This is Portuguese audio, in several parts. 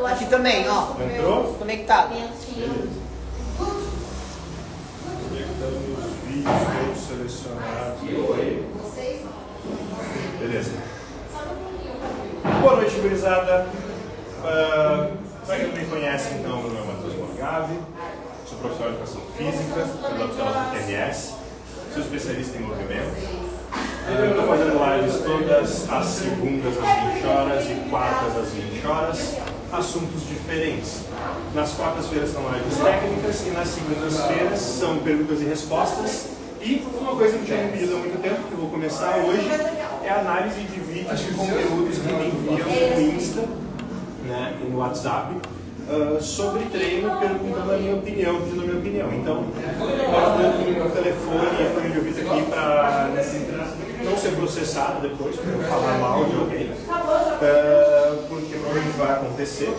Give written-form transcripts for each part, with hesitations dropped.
Aqui também, ó. Entrou? Conectado. Conectando os vídeos todos selecionados. Beleza. Boa noite, gurizada. Para quem não me conhece, então, meu nome é Matheus Morgave, sou professor de educação física, pela UTMS, sou especialista em movimento. Estou fazendo lives todas as segundas às 20 horas e quartas às 20 horas, assuntos diferentes. Nas quartas-feiras são lives técnicas e nas segundas-feiras são perguntas e respostas. E uma coisa que eu tinha me pedido há muito tempo, que eu vou começar hoje, é a análise de vídeos e conteúdos que me enviam no Insta, né, e no WhatsApp, sobre treino, perguntando a minha opinião, pedindo a minha opinião. Então, eu o telefone e a fone de ouvido aqui para não ser processado depois, quando eu falar mal de alguém, porque provavelmente vai acontecer.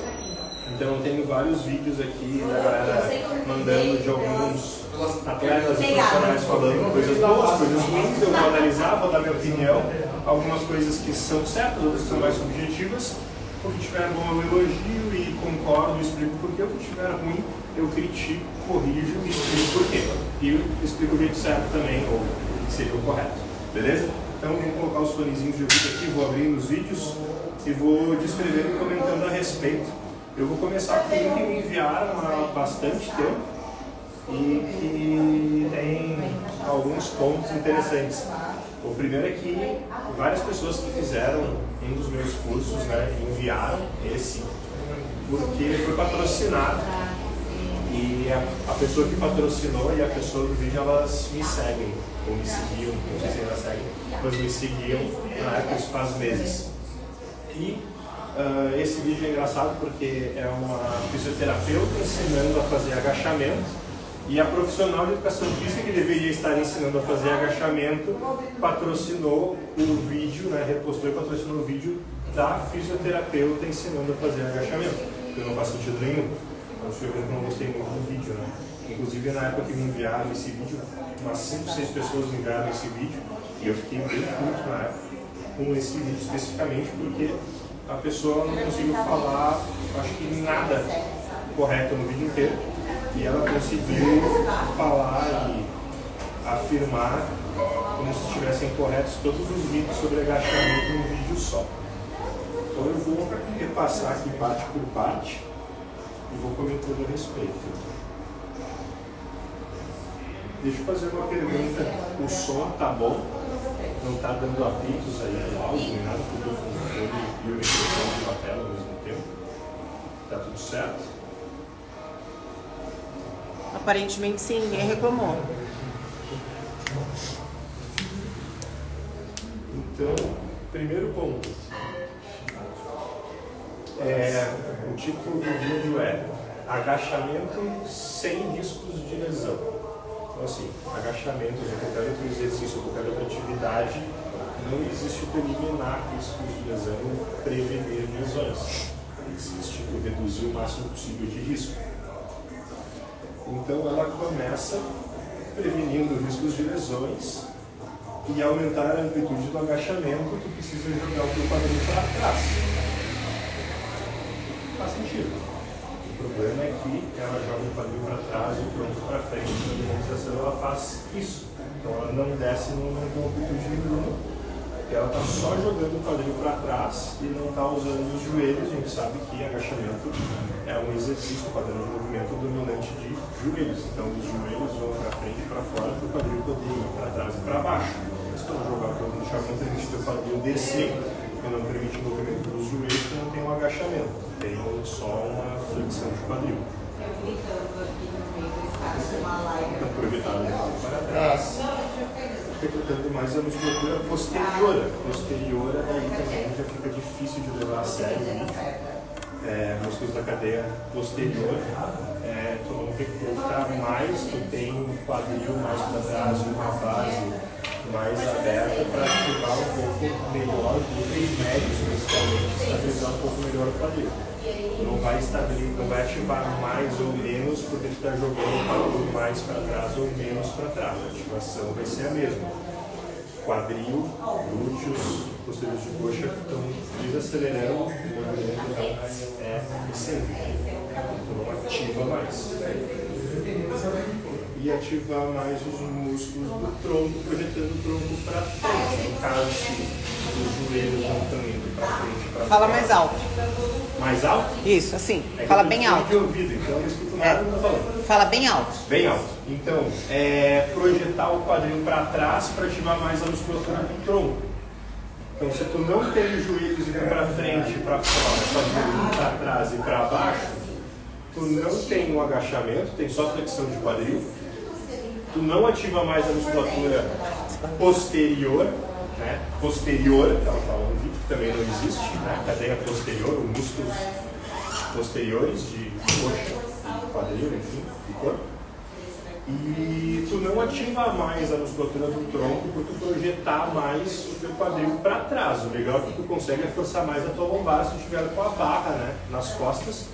Então, eu tenho vários vídeos aqui da galera mandando de alguns atletas e profissionais falando coisas boas, coisas ruins. Eu vou analisar, vou dar minha opinião, algumas coisas que são certas, outras que são mais subjetivas. O que tiver bom eu elogio e concordo, explico por quê. O que tiver ruim eu critico, corrijo e explico por quê. E eu explico o jeito certo também, ou o que seria o correto. Beleza? Então vou colocar os fonezinhos de ouvido aqui, vou abrir os vídeos e vou descrevendo e comentando a respeito. Eu vou começar com um que me enviaram há bastante tempo e que tem alguns pontos interessantes. O primeiro é que várias pessoas que fizeram um dos meus cursos, né, enviaram esse, porque ele foi patrocinado e a pessoa que patrocinou e a pessoa do vídeo, elas me seguem, ou me seguiam, não sei se ainda seguem, mas me seguiam na época, isso faz meses. E esse vídeo é engraçado porque é uma fisioterapeuta ensinando a fazer agachamento. E a profissional de educação física, que deveria estar ensinando a fazer agachamento, patrocinou o vídeo, né, repostou e patrocinou o vídeo da fisioterapeuta ensinando a fazer agachamento, que não faz sentido nenhum. Eu não gostei muito do vídeo, né? Inclusive, na época que me enviaram esse vídeo, umas 5, 6 pessoas me enviaram esse vídeo, e eu fiquei bem puto na época com esse vídeo especificamente, porque a pessoa não conseguiu falar, acho que nada correto no vídeo inteiro. E ela conseguiu falar e afirmar como se estivessem corretos todos os vídeos sobre agachamento num vídeo só. Então eu vou repassar aqui parte por parte e vou comentando a respeito. Deixa eu fazer uma pergunta. O som tá bom? Não tá dando apitos aí no áudio, nem nada, porque eu com o fone e o microfone na tela ao mesmo tempo. Tá tudo certo? Aparentemente sim, ninguém reclamou. Então, primeiro ponto. O título do vídeo é Agachamento sem riscos de lesão. Então assim, agachamentos ou qualquer outro exercício ou qualquer outra atividade, não existe o eliminar riscos de lesão ou prevenir lesões. Existe o reduzir o máximo possível de risco. Então ela começa prevenindo riscos de lesões e aumentar a amplitude do agachamento, tu precisa jogar o teu quadril para trás. Faz sentido. O problema é que ela joga o quadril para trás e o tronco para frente. Na demonstração ela faz isso. Então ela não desce numa amplitude nenhuma. Ela está só jogando o quadril para trás e não está usando os joelhos. A gente sabe que agachamento é um exercício, um padrão de movimento dominante de joelhos. Então os joelhos vão para frente e para fora para o quadril poder ir para trás e para baixo. Se tu não jogar o agachamento, permite o quadril descer e não permite o movimento dos joelhos, que não tem um agachamento, tem só uma flexão de quadril. Então, por evitar o para trás, recrutando mais a musculatura posterior. Posterior, daí também já fica difícil de levar a sério. Músculos da cadeia posterior, tu não recruta mais, tu tem um quadril mais para trás e uma base mais aberta para ativar um pouco melhor os glúteos médios, principalmente, estabilizar um pouco melhor o quadril. Não vai ativar mais ou menos porque tu está jogando o quadril mais para trás ou menos para trás. A ativação vai ser a mesma. quadril, glúteos, posteriores de coxa estão desacelerando, o movimento não é excêntrico, então ativa mais. E ativar mais os músculos do tronco, projetando o tronco para frente, no caso se os joelhos não estão indo para frente, para Fala mais alto. Mais alto? Isso, assim. É que Fala eu bem tenho alto. de ouvido, então eu não escuto nada, não tô falando. Fala bem alto. Bem alto. Então, projetar o quadril para trás para ativar mais a musculatura do tronco. Então, se tu não tem os joelhos indo para frente, para fora, só indo para trás e para baixo, tu não tem um agachamento, tem só flexão de quadril. Tu não ativa mais a musculatura posterior, né? Posterior, que ela fala no vídeo, que também não existe, né? Cadeia posterior, ou músculos posteriores de coxa, quadril, enfim, de corpo. E tu não ativa mais a musculatura do tronco por tu projetar mais o teu quadril para trás. O legal é que tu consegue forçar mais a tua lombar se tu estiver com a barra, né, nas costas,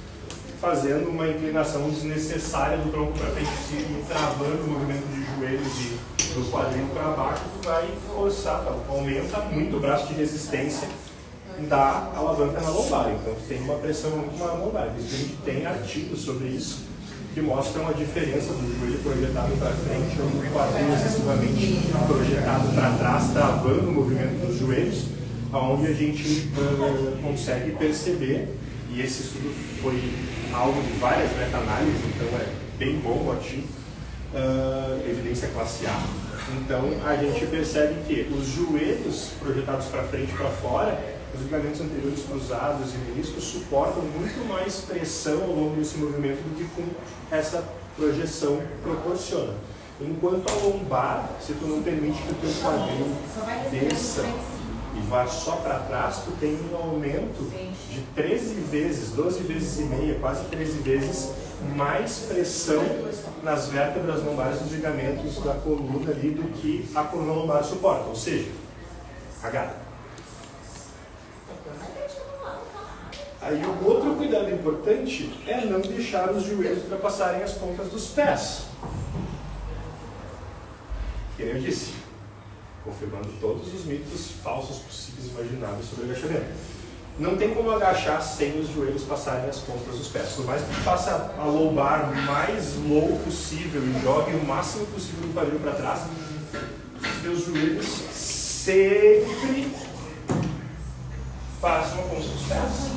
fazendo uma inclinação desnecessária do tronco para frente, se travando o movimento de joelhos e do quadril para baixo, tu vai forçar, tá? Aumenta muito o braço de resistência da alavanca na lombar. Então tu tem uma pressão muito maior na lombar. A gente tem artigos sobre isso que mostram a diferença do joelho projetado para frente ou do quadril excessivamente projetado para trás, travando o movimento dos joelhos, onde a gente consegue perceber, e esse estudo foi alvo de várias meta-análises, então é bem bom o artigo, evidência classe A. Então a gente percebe que os joelhos projetados para frente e para fora, os ligamentos anteriores cruzados e meniscos suportam muito mais pressão ao longo desse movimento do que com essa projeção proporciona. Enquanto a lombar, se tu não permite que o teu quadril desça e vá só para trás, tu tem um aumento de 13 vezes, 12 vezes e meia, quase 13 vezes mais pressão nas vértebras lombares dos ligamentos da coluna ali do que a coluna lombar suporta, ou seja, cagada. Aí o outro cuidado importante é não deixar os joelhos ultrapassarem as pontas dos pés. Que eu disse, confirmando todos os mitos falsos possíveis e imagináveis sobre agachamento. Não tem como agachar sem os joelhos passarem as pontas dos pés. Por mais que tu faça a lombar mais low possível e jogue o máximo possível do quadril para trás, os teus joelhos sempre passam a ponta dos pés.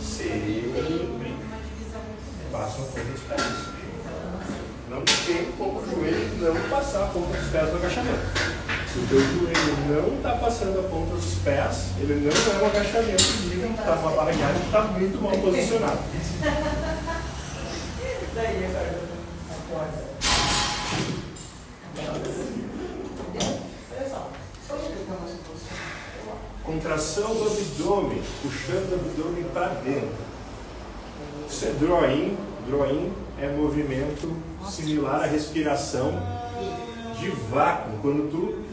Sempre passam a ponta dos pés. Não tem como o joelho não passar a ponta dos pés no agachamento. Se o teu joelho não está passando a ponta dos pés, ele não é um agachamento livre, está uma barrigada que está muito mal posicionado. Daí agora acorda. Olha só. Contração do abdômen, puxando o abdômen para dentro. Isso é drawing. Drawing é movimento similar à respiração de vácuo, quando tu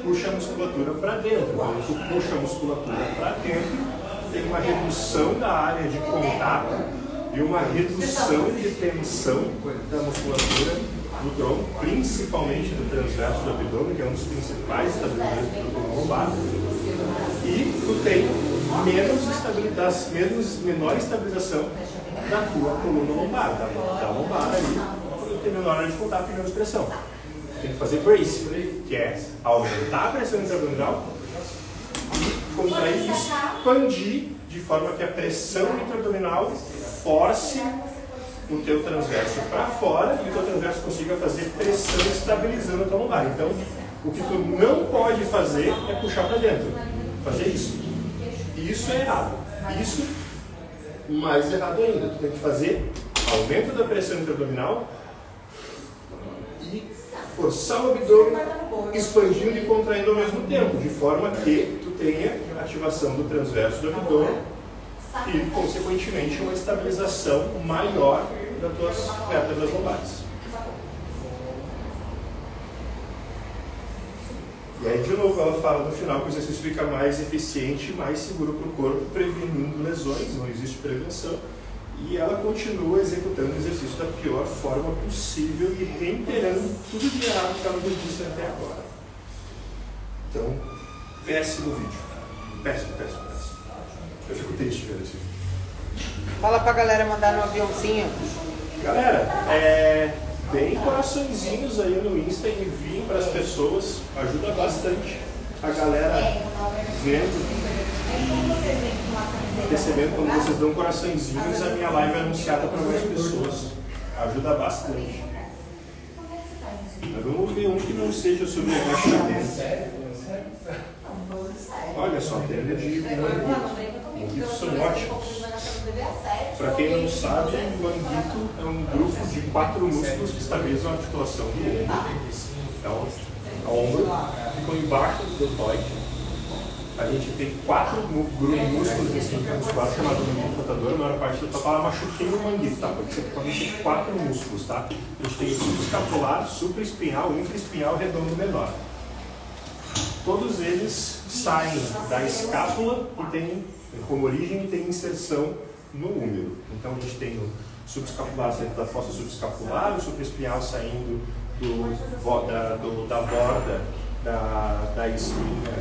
puxa a musculatura para dentro. Quando tu puxa a musculatura para dentro, tem uma redução da área de contato e uma redução de tensão da musculatura do tronco, principalmente do transverso do abdômen, que é um dos principais estabilizadores do lombar. E tu tem menor estabilização da tua coluna lombar, da lombar ali, tu tem menor área de contato e menos pressão. Tem que fazer brace, que é aumentar a pressão intraabdominal e contrair e expandir de forma que a pressão intraabdominal force o teu transverso para fora e o teu transverso consiga fazer pressão estabilizando a tua lombar. Então, o que tu não pode fazer é puxar para dentro. Fazer isso. Isso é errado. Isso, mais errado ainda. Tu tem que fazer aumento da pressão intraabdominal e forçar o abdômen expandindo e contraindo ao mesmo tempo, de forma que tu tenha ativação do transverso do abdômen e, consequentemente, uma estabilização maior das tuas vértebras lombares. E aí, de novo, ela fala no final que o exercício fica mais eficiente e mais seguro para o corpo, prevenindo lesões, não existe prevenção. E ela continua executando o exercício da pior forma possível e reiterando tudo de errado que ela nos disse até agora. Então, péssimo vídeo. Péssimo, péssimo, péssimo. Eu fico triste vendo esse vídeo. Fala pra galera mandar no aviãozinho. Galera, deem coraçõezinhos aí no Insta e enviem para as pessoas. Ajuda bastante a galera vendo e percebendo quando vocês dão coraçõezinhos, a minha live é anunciada para mais pessoas. Ajuda bastante. Mas vamos ver um que não seja sobre agachamento. Olha só, tem energia de manguito. Manguitos são ótimos. Para quem não sabe, o manguito é um grupo de 4 músculos que estabilizam a articulação do ombro. Então, o ombro fica embaixo do deltoide. A gente tem 4 músculos nesse grupo muscular chamado manguito rotador. A maior parte da fala machuquinho o manguito, tá? Porque você tem 4 músculos, tá? A gente tem o subescapular, supraespinhal, infraespinhal e redondo menor. Todos eles saem da escápula e tem como origem e tem inserção no úmero. Então a gente tem o subescapular saindo da fossa subescapular, o supraespinhal saindo da borda da espinha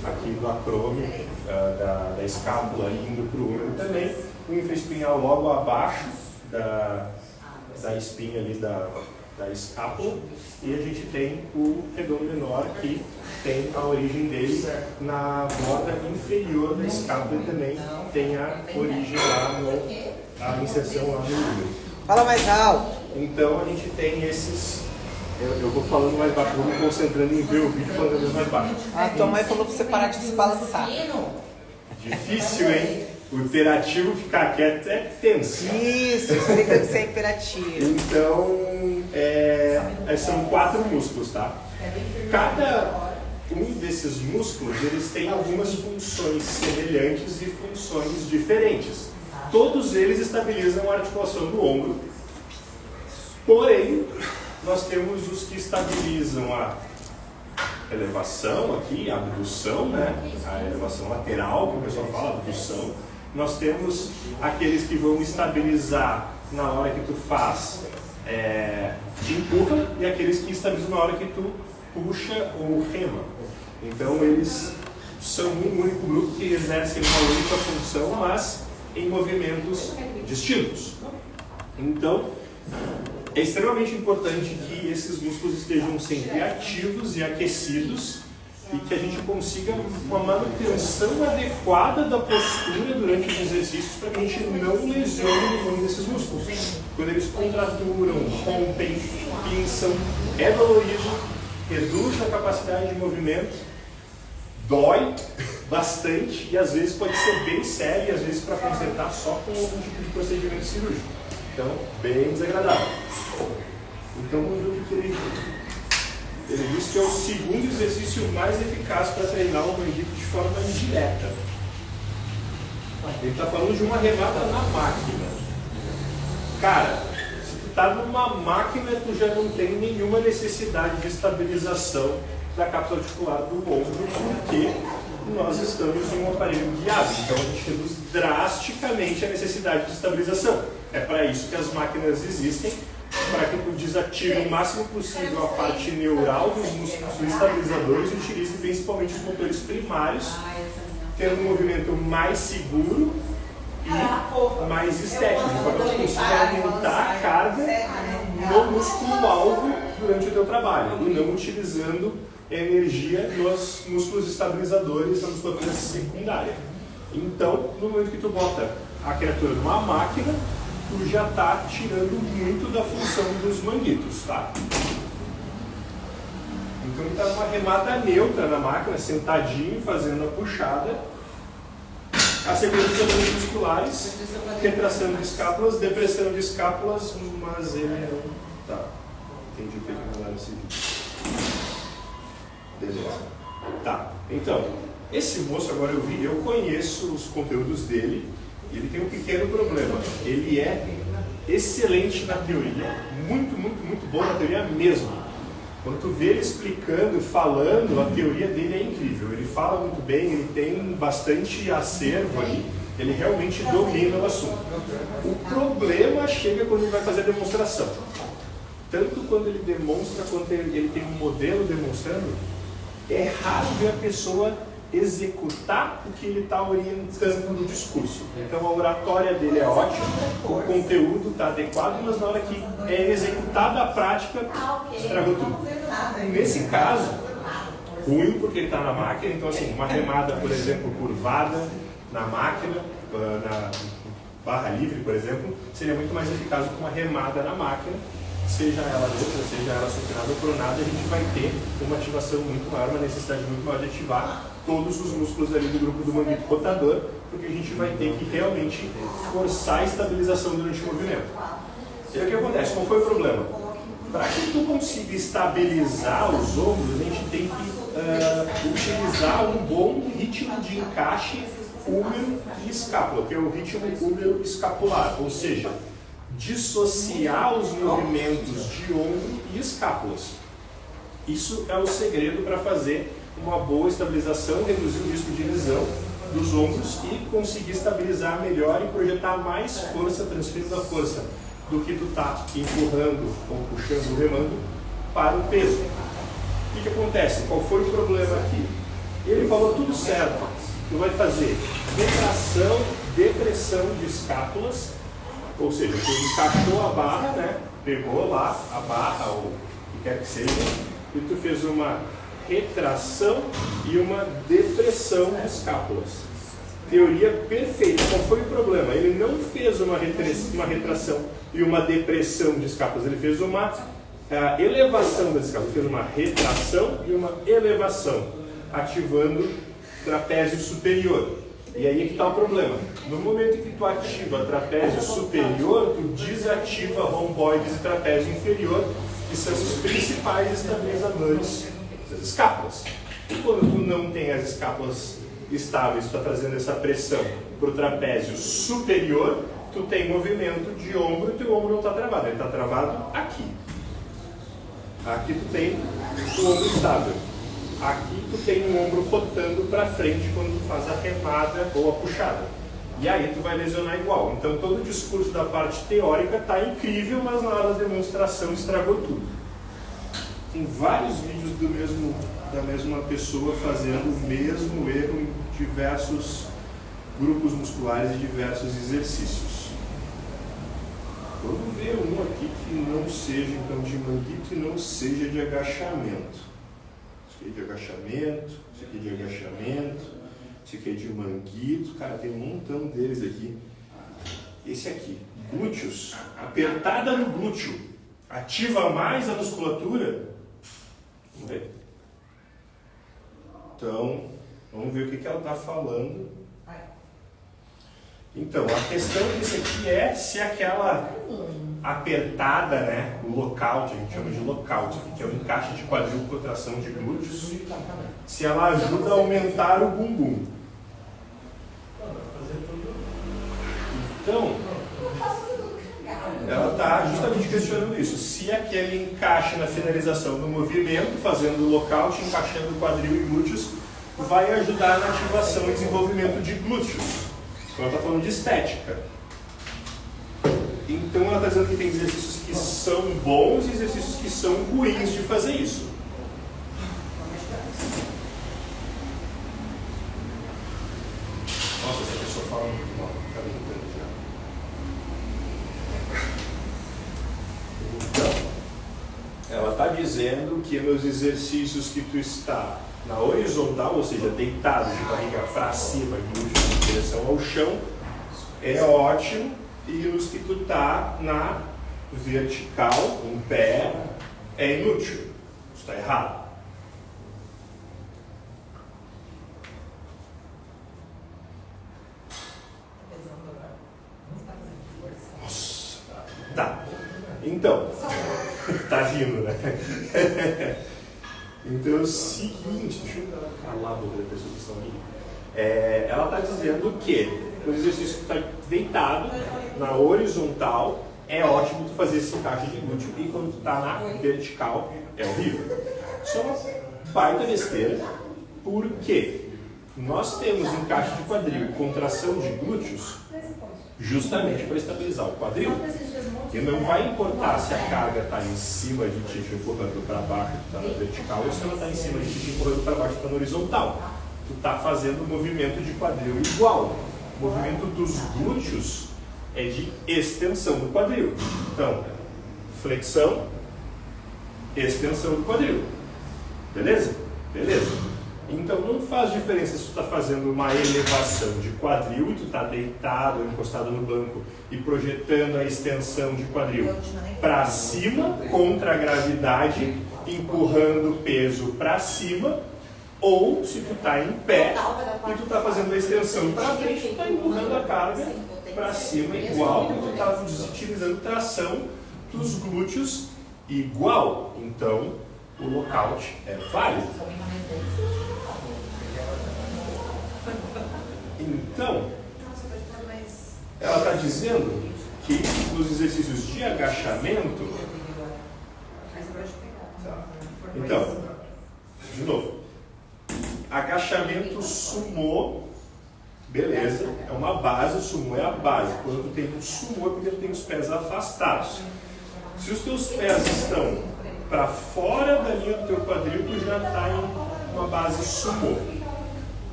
aqui do acrômio, da escápula indo para o úmero também. O infraespinhal logo abaixo da espinha ali da escápula, e a gente tem o redondo menor que tem a origem dele na borda inferior da escápula e também tem a origem lá a inserção lá no úmero. Fala mais alto. Então a gente tem esses. Eu vou falando mais baixo, vou me concentrando em ver o vídeo falando mais baixo. Tua mãe falou pra você parar de se balançar. Difícil, hein? O hiperativo ficar quieto é tenso. Isso, explica que você é hiperativo. Então, são 4 músculos, tá? Cada um desses músculos, eles têm algumas funções semelhantes e funções diferentes. Todos eles estabilizam a articulação do ombro. Porém, nós temos os que estabilizam a elevação aqui, a abdução, né? A elevação lateral, que o pessoal fala, abdução. Nós temos aqueles que vão estabilizar na hora que tu faz, te empurra, e aqueles que estabilizam na hora que tu puxa ou rema. Então eles são um único grupo que exercem uma única função, mas em movimentos distintos. Então, é extremamente importante que esses músculos estejam sempre ativos e aquecidos e que a gente consiga uma manutenção adequada da postura durante os exercícios para que a gente não lesione nenhum desses músculos. Quando eles contraturam, rompem, pinçam, é dolorido, reduz a capacidade de movimento, dói bastante e às vezes pode ser bem sério e às vezes para consertar só com algum tipo de procedimento cirúrgico. Então, bem desagradável. Então, vamos ver o que ele diz. Ele diz que é o segundo exercício mais eficaz para treinar o manguito de forma indireta. Ele está falando de uma remada na máquina. Cara, se tu está numa máquina, tu já não tem nenhuma necessidade de estabilização da cápsula articular do ombro, porque nós estamos em um aparelho guiado. Então a gente reduz drasticamente a necessidade de estabilização. É para isso que as máquinas existem, para que tu desative o máximo possível a parte neural dos músculos estabilizadores e utilize principalmente os motores primários, tendo um movimento mais seguro e mais estético, para que tu consiga aumentar a carga no músculo-alvo durante o teu trabalho, e não utilizando energia nos músculos estabilizadores da musculatura secundária. Então, no momento que tu bota a criatura numa máquina, tu já está tirando muito da função dos manguitos, tá? Então ele está numa remada neutra na máquina, sentadinho, fazendo a puxada, assegurando os abdômenes musculares, retração de escápulas, depressão de escápulas, mas ele não... Tá, entendi o que ele mandou nesse vídeo. Beleza. Tá, então, esse moço agora eu conheço os conteúdos dele. Ele tem um pequeno problema. Ele é excelente na teoria, muito, muito, muito bom na teoria mesmo. Quando tu vê ele explicando, falando, a teoria dele é incrível. Ele fala muito bem, ele tem bastante acervo ali, ele realmente domina o assunto. O problema chega quando ele vai fazer a demonstração. Tanto quando ele demonstra, quanto ele tem um modelo demonstrando, é raro ver a pessoa executar o que ele está orientando no discurso. Então a oratória dele é ótima, o conteúdo está adequado, mas na hora que é executada a prática, estragou tudo. Nesse caso, ruim porque ele está na máquina, então assim, uma remada, por exemplo, curvada na máquina, na barra livre, por exemplo, seria muito mais eficaz do que uma remada na máquina, seja ela neutra, seja ela supinada ou pronada, a gente vai ter uma ativação muito maior, uma necessidade muito maior de ativar todos os músculos ali do grupo do manguito rotador, porque a gente vai ter que realmente forçar a estabilização durante o movimento. E aí o que acontece? Qual foi o problema? Para que tu consiga estabilizar os ombros, a gente tem que utilizar um bom ritmo de encaixe úmero e escápula, que é o ritmo úmero escapular, ou seja, dissociar os movimentos de ombro e escápulas. Isso é o segredo para fazer uma boa estabilização, reduzir o risco de lesão dos ombros e conseguir estabilizar melhor e projetar mais força, transferindo a força do que tu está empurrando ou puxando, remando para o peso. O que acontece? Qual foi o problema aqui? Ele falou tudo certo. Tu vai fazer retração, depressão de escápulas, ou seja, tu encaixou a barra, né? Pegou lá a barra ou o que quer que seja, e tu fez uma retração e uma depressão de escápulas. Teoria perfeita. Qual foi o problema? Ele não fez uma retração e uma depressão de escápulas, ele fez uma elevação das escápulas, ele fez uma retração e uma elevação, ativando o trapézio superior. E aí é que está o problema. No momento que tu ativa trapézio superior, tu desativa romboides e trapézio inferior, que são os principais estabilizadores das escápulas. E quando tu não tem as escápulas estáveis, tu está trazendo essa pressão para o trapézio superior, tu tem movimento de ombro e teu ombro não está travado, ele está travado aqui. Aqui tu tem o ombro estável. Aqui tu tem um ombro rotando para frente quando tu faz a remada ou a puxada. E aí tu vai lesionar igual. Então todo o discurso da parte teórica está incrível, mas na hora da demonstração estragou tudo. Tem vários vídeos da mesma pessoa fazendo o mesmo erro em diversos grupos musculares e diversos exercícios. Vamos ver um aqui que não seja então de manguito e não seja de agachamento. Esse aqui é de agachamento, esse aqui é de agachamento, esse aqui é de manguito, cara, tem um montão deles aqui. Esse aqui, glúteos, apertada no glúteo, ativa mais a musculatura. Vamos ver. Então, vamos ver o que ela está falando. Então, a questão disso aqui é se aquela apertada, né, o lockout, a gente chama de lockout, que é o encaixe de quadril com contração de glúteos, se ela ajuda a aumentar o bumbum. Então, ela está justamente questionando isso. Se aquele encaixe na finalização do movimento, fazendo o lockout, encaixando o quadril e glúteos, vai ajudar na ativação e desenvolvimento de glúteos. Então ela está falando de estética. Então ela está dizendo que tem exercícios que são bons e exercícios que são ruins de fazer isso. Nossa, essa pessoa fala muito mal. Está brincando já. Então, ela está dizendo que nos exercícios que tu está na horizontal, ou seja, deitado de barriga para cima, glúteo em direção ao chão, é ótimo, e nos que tu está na vertical, em pé, é inútil. Isso está errado. Nossa, tá. Então, tá vindo, né? Então é o seguinte, deixa eu calar a boca da pessoa que está ali. Ela está dizendo que o exercício que está deitado na horizontal é ótimo tu fazer esse encaixe de glúteo, e quando tu está na vertical é horrível. Isso é uma baita besteira, porque nós temos encaixe de quadril e contração de glúteos justamente para estabilizar o quadril. Porque não vai importar se a carga está em cima de ti te empurrando para baixo, tu está na vertical, ou se ela está em cima de ti te empurrando para baixo, tu está na horizontal. Tu está fazendo o movimento de quadril igual. O movimento dos glúteos é de extensão do quadril. Então, flexão, extensão do quadril. Beleza? Beleza. Então não faz diferença se tu está fazendo uma elevação de quadril e tu está deitado, encostado no banco e projetando a extensão de quadril para cima, contra a gravidade, empurrando o peso para cima, ou se tu está em pé e tu está fazendo a extensão para frente, tu está empurrando a carga para cima igual, e tu está utilizando tração dos glúteos igual. Então o lockout é válido. Então, ela está dizendo que nos exercícios de agachamento. Então, de novo, agachamento sumô, beleza, é uma base, o sumô é a base. Quando tu tem um sumô é porque tu tem os pés afastados. Se os teus pés estão para fora da linha do teu quadril, tu já está em uma base sumô,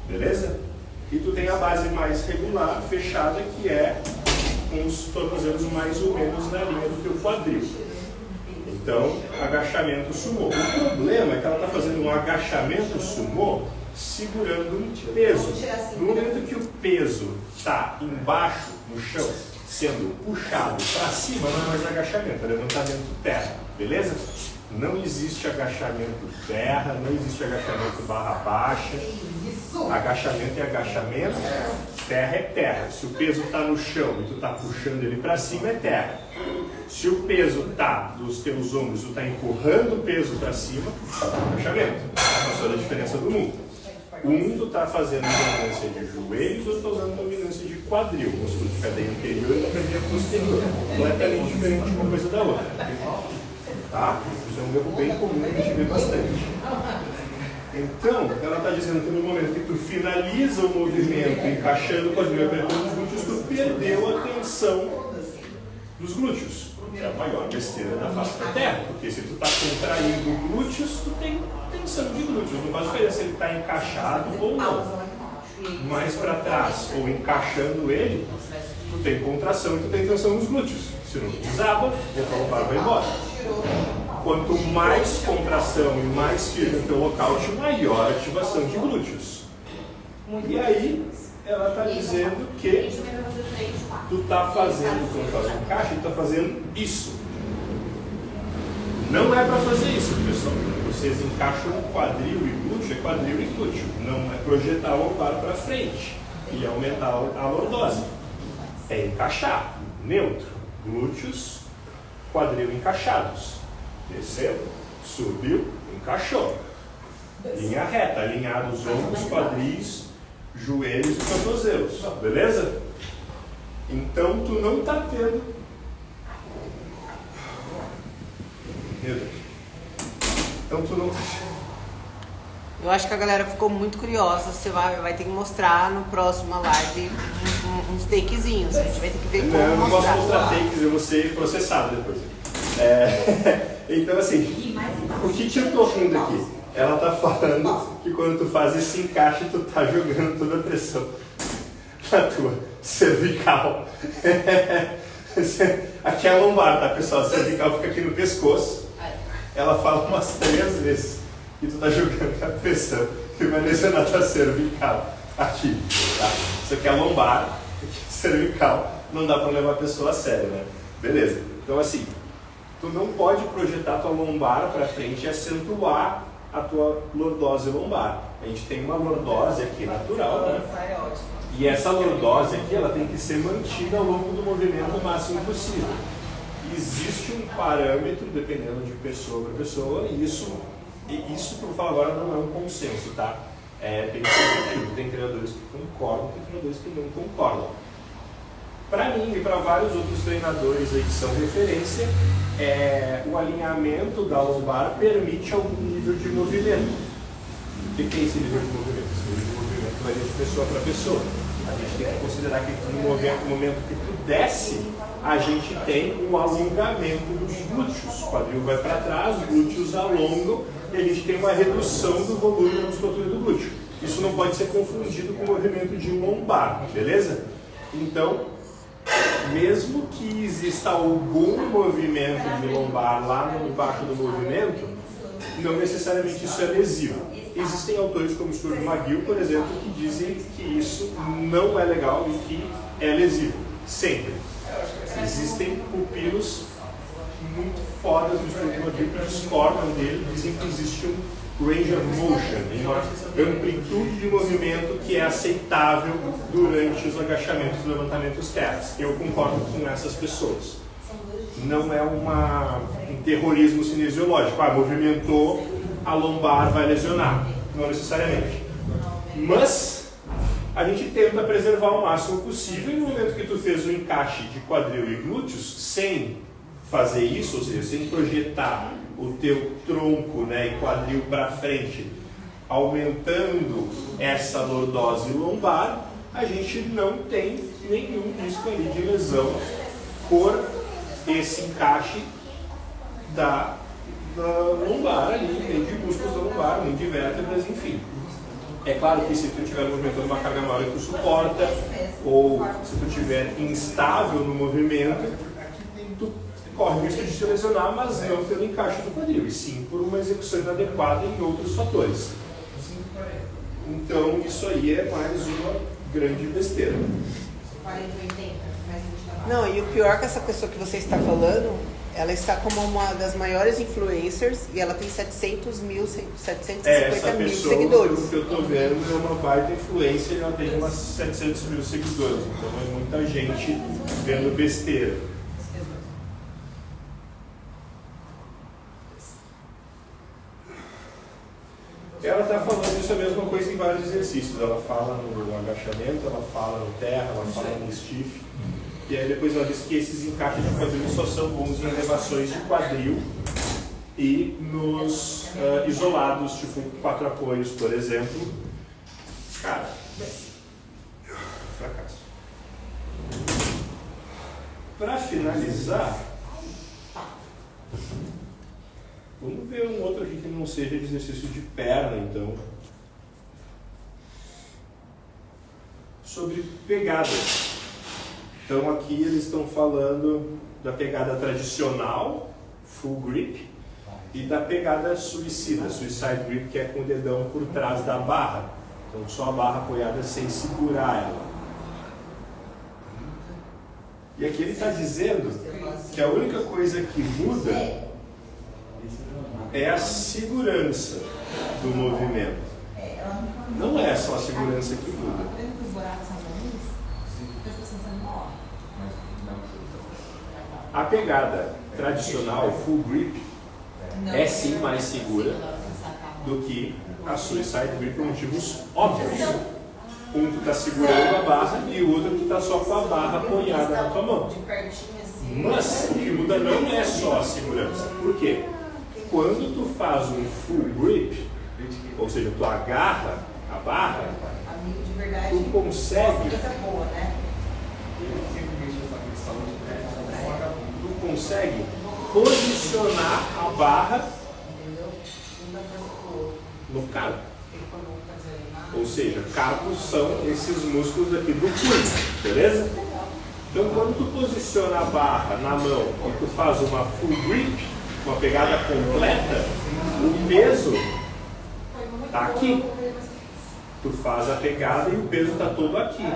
beleza? E tu tem a base mais regular, fechada, que é com os tornozelos mais ou menos na linha do teu quadril. Então, agachamento sumô. O problema é que ela está fazendo um agachamento sumô segurando um peso. No momento que o peso está embaixo, no chão, sendo puxado para cima, não é mais agachamento, é levantamento terra, beleza? Não existe agachamento terra, não existe agachamento barra baixa. Agachamento é agachamento, terra é terra. Se o peso está no chão e tu está puxando ele para cima, é terra. Se o peso está dos teus ombros, tu está empurrando o peso para cima, é agachamento. Faz toda a diferença do mundo. Um, tu está fazendo dominância de joelhos, outro está usando dominância de quadril. Músculo de cadeia anterior e da cadeia posterior. Completamente diferente uma coisa da outra. Tá? Isso é um erro bem comum que a gente vê bastante. Então, ela está dizendo que no momento que tu finaliza o movimento encaixando o quadril e apertando os glúteos, tu perdeu a tensão dos glúteos. É a maior besteira da face da terra, porque se tu está contraindo glúteos, tu tem tensão de glúteos. Não faz diferença se ele está encaixado ou não. Mais para trás, ou encaixando ele, tu tem contração e tu tem tensão nos glúteos. Se não desaba, a lombar vai embora. Quanto mais contração e mais firme o teu lockout, maior ativação de glúteos. E aí, ela está dizendo que tu está fazendo, quando faz um encaixe, tu está fazendo isso. Não é para fazer isso, pessoal. Vocês encaixam quadril e glúteo, é quadril e glúteo. Não é projetar o lombar para frente e aumentar a lordose. É encaixar, neutro, glúteos, quadril encaixados. Desceu, subiu, encaixou. Linha reta, alinhar os ombros, quadris, joelhos e tornozelos. Beleza? Então tu não está tendo. Meu Deus. Então tu não está tendo. Eu acho que a galera ficou muito curiosa. Você vai ter que mostrar no próximo live uns takezinhos. A gente vai ter que ver como não mostrar. Não posso mostrar takes, eu vou ser processado depois. Então assim, o que eu estou rindo aqui? Ela está falando que quando tu faz esse encaixe, tu está jogando toda a pressão na tua cervical. Aqui é a lombar, tá, pessoal? A cervical fica aqui no pescoço. Ela fala umas 3 vezes que tu está jogando a pressão que vai lesionar a tua cervical. Aqui, tá? Isso aqui é a lombar, aqui é a cervical. Não dá para levar a pessoa a sério, né? Beleza. Então assim, tu não pode projetar a tua lombar para frente e acentuar a tua lordose lombar. A gente tem uma lordose aqui natural, né? E essa lordose aqui, ela tem que ser mantida ao longo do movimento o máximo possível. Existe um parâmetro, dependendo de pessoa para pessoa, e isso que eu falo agora não é um consenso, tá? É bem subjetivo. Tem treinadores que concordam, tem treinadores que não concordam. Para mim e para vários outros treinadores aí que são referência, o alinhamento da lombar permite algum nível de movimento. O que é esse nível de movimento? Esse nível de movimento varia de pessoa para pessoa. A gente tem que considerar que no momento que tu desce, a gente tem um alongamento dos glúteos. O quadril vai para trás, os glúteos alongam e a gente tem uma redução do volume da musculatura do glúteo. Isso não pode ser confundido com o movimento de lombar, beleza? Então, mesmo que exista algum movimento de lombar lá embaixo do movimento, não necessariamente isso é lesivo. Existem autores como Stuart McGill, por exemplo, que dizem que isso não é legal e que é lesivo. Sempre. Existem pupilos muito fodas do Stuart McGill que discordam dele, dizem que existe um range of motion, uma amplitude de movimento que é aceitável durante os agachamentos e levantamentos terras. Eu concordo com essas pessoas. Não é um terrorismo cinesiológico. Movimentou, a lombar vai lesionar. Não necessariamente. Mas a gente tenta preservar o máximo possível e no momento que tu fez o encaixe de quadril e glúteos, sem fazer isso, ou seja, sem projetar o teu tronco, né, e quadril para frente, aumentando essa lordose lombar, a gente não tem nenhum risco ali de lesão por esse encaixe da lombar ali, nem de músculos da lombar, nem de vértebras, enfim. É claro que se tu estiver movimentando uma carga maior que tu suporta, ou se tu estiver instável no movimento, tu corre o risco de se lesionar, mas não pelo encaixe do quadril, e sim por uma execução inadequada em outros fatores. Então isso aí é mais uma grande besteira. Não, e o pior é que essa pessoa que você está falando, ela está como uma das maiores influencers e ela tem 750 mil seguidores. O que eu estou vendo é uma baita influência e ela tem umas 700 mil seguidores. Então é muita gente vendo besteira. Ela está falando isso a mesma coisa em vários exercícios. Ela fala no agachamento, ela fala no terra, ela fala no stiff. E aí depois ela diz que esses encaixes de quadril só são bons em elevações de quadril e nos isolados, tipo 4 apoios, por exemplo. Cara, fracasso. Para finalizar, vamos ver um outro aqui que não seja de exercício de perna, então. Sobre pegadas. Então aqui eles estão falando da pegada tradicional, full grip, e da pegada suicida, suicide grip, que é com o dedão por trás da barra. Então só a barra apoiada sem segurar ela. E aqui ele está dizendo que a única coisa que muda é a segurança do movimento. Não é só a segurança que muda. A pegada tradicional, full grip, é sim mais segura do que a suicide grip por motivos óbvios. Um tu está segurando a barra e o outro tu está só com a barra apoiada na tua mão. Mas o que muda não é só a segurança. Por quê? Quando tu faz um full grip, ou seja, tu agarra a barra, tu consegue posicionar a barra no carpo. Ou seja, carpos são esses músculos aqui do punho, beleza? Então quando tu posiciona a barra na mão e tu faz uma full grip, uma pegada completa, o peso está aqui. Tu faz a pegada e o peso está todo aqui.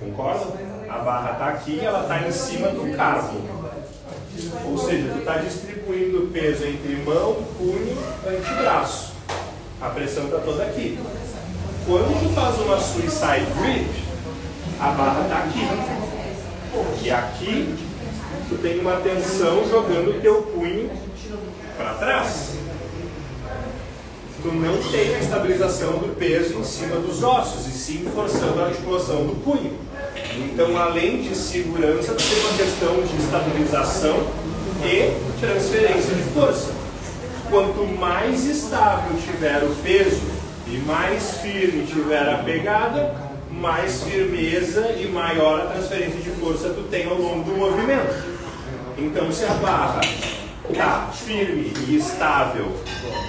Concorda? A barra está aqui e ela está em cima do carpo. Ou seja, tu está distribuindo o peso entre mão, punho e antebraço. A pressão está toda aqui. Quando tu faz uma suicide grip, a barra está aqui. E aqui tu tem uma tensão jogando o teu punho para trás. Tu não tem a estabilização do peso em cima dos ossos, e sim forçando a articulação do punho. Então, além de segurança, tu tem uma questão de estabilização e transferência de força. Quanto mais estável tiver o peso e mais firme tiver a pegada, mais firmeza e maior a transferência de força tu tem ao longo do movimento. Então, se a barra está firme e estável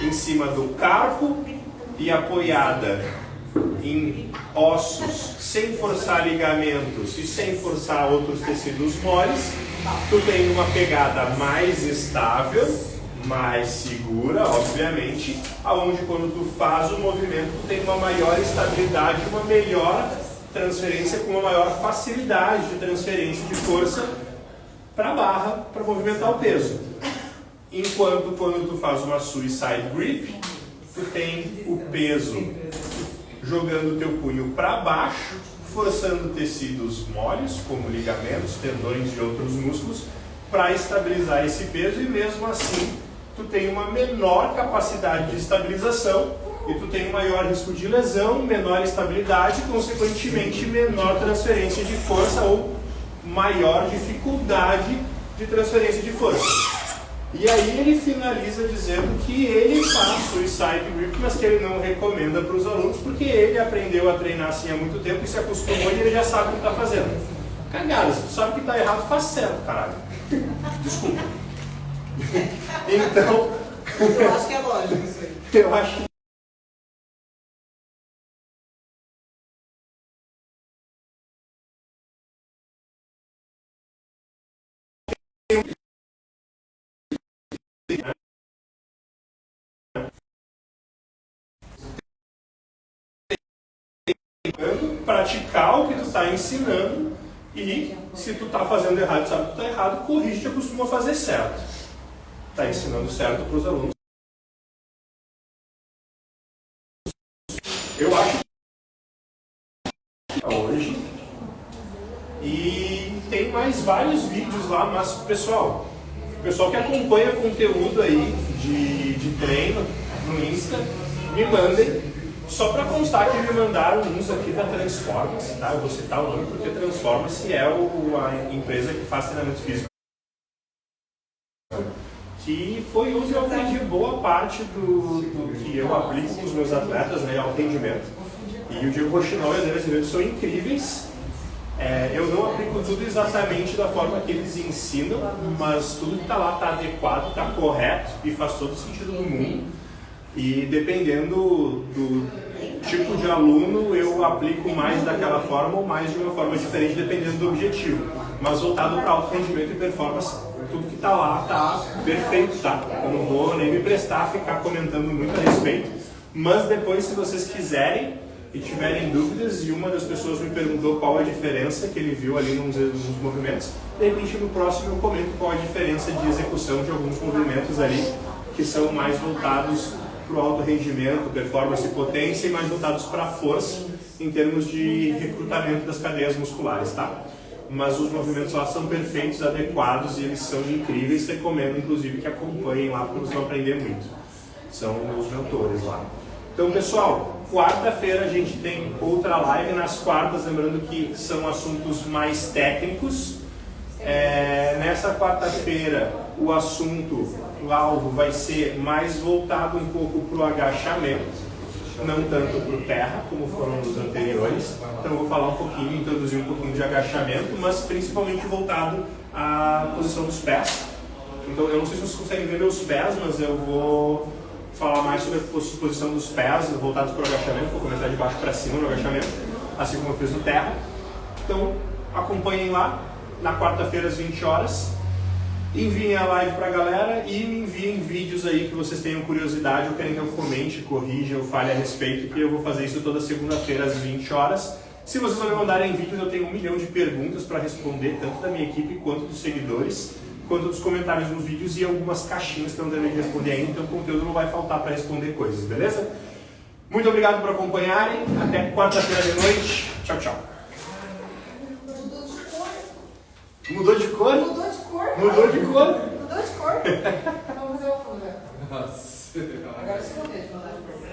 em cima do carpo e apoiada em ossos, sem forçar ligamentos e sem forçar outros tecidos moles, tu tem uma pegada mais estável, mais segura, obviamente, aonde quando tu faz o movimento tu tem uma maior estabilidade, uma melhor transferência, com uma maior facilidade de transferência de força para a barra, para movimentar o peso. Enquanto quando tu faz uma suicide grip, tu tem o peso jogando o teu punho para baixo, forçando tecidos moles, como ligamentos, tendões e outros músculos, para estabilizar esse peso, e mesmo assim tu tem uma menor capacidade de estabilização e tu tem um maior risco de lesão, menor estabilidade, consequentemente menor transferência de força ou maior dificuldade de transferência de força. E aí ele finaliza dizendo que ele faz suicide grip, mas que ele não recomenda para os alunos, porque ele aprendeu a treinar assim há muito tempo e se acostumou e ele já sabe o que está fazendo. Cagada, se tu sabe que está errado, faz certo, caralho. Desculpa. Então... Eu acho que é lógico isso aí. Eu acho que... praticar o que tu está ensinando, e se tu está fazendo errado, sabe que tu está errado, corrige, te acostuma a fazer certo. Está ensinando certo para os alunos. Eu acho que hoje, e tem mais vários vídeos lá, mas pessoal que acompanha conteúdo aí de treino no Insta, me mandem. Só para constar que me mandaram uns aqui da Transforma-se, tá? Eu vou citar o nome porque Transforma-se é a empresa que faz treinamento físico. Que foi onde eu aprendi boa parte do que eu aplico com os meus atletas, né, ao rendimento. E o Diego Rochinol e o André Azevedo são incríveis. Eu não aplico tudo exatamente da forma que eles ensinam, mas tudo que está lá está adequado, está correto e faz todo sentido no mundo. E dependendo do tipo de aluno, eu aplico mais daquela forma ou mais de uma forma diferente, dependendo do objetivo. Mas voltado para alto rendimento e performance, tudo que está lá está perfeito, tá? Eu não vou nem me prestar a ficar comentando muito a respeito. Mas depois, se vocês quiserem e tiverem dúvidas, e uma das pessoas me perguntou qual a diferença que ele viu ali nos movimentos, de repente no próximo eu comento qual a diferença de execução de alguns movimentos ali, que são mais voltados para o alto rendimento, performance e potência, e mais voltados para a força em termos de recrutamento das cadeias musculares, tá? Mas os movimentos lá são perfeitos, adequados e eles são incríveis. Recomendo inclusive que acompanhem lá, porque vocês vão aprender muito. São meus mentores lá. Então pessoal, quarta-feira a gente tem outra live nas quartas, lembrando que são assuntos mais técnicos. Nessa quarta-feira o assunto, o alvo vai ser mais voltado um pouco para o agachamento, não tanto para o terra como foram nos anteriores. Então eu vou falar um pouquinho, introduzir um pouquinho de agachamento, mas principalmente voltado à posição dos pés. Então eu não sei se vocês conseguem ver meus pés, mas eu vou falar mais sobre a posição dos pés voltados para o agachamento. Vou começar de baixo para cima no agachamento, assim como eu fiz no terra. Então acompanhem lá na quarta-feira às 20 horas. Enviem a live pra galera e me enviem vídeos aí que vocês tenham curiosidade ou querem que eu comente, corrija ou fale a respeito, que eu vou fazer isso toda segunda-feira às 20 horas. Se vocês não me mandarem vídeos, eu tenho 1 milhão de perguntas para responder, tanto da minha equipe quanto dos seguidores, quanto dos comentários nos vídeos e algumas caixinhas que eu não deveria responder ainda, então o conteúdo não vai faltar para responder coisas, beleza? Muito obrigado por acompanharem, até quarta-feira de noite, tchau, tchau. Mudou de cor? Mudou de cor? Mudou de cor? Mudou de cor? Vamos fazer o fundo. Agora eu escondei de mandar de cor.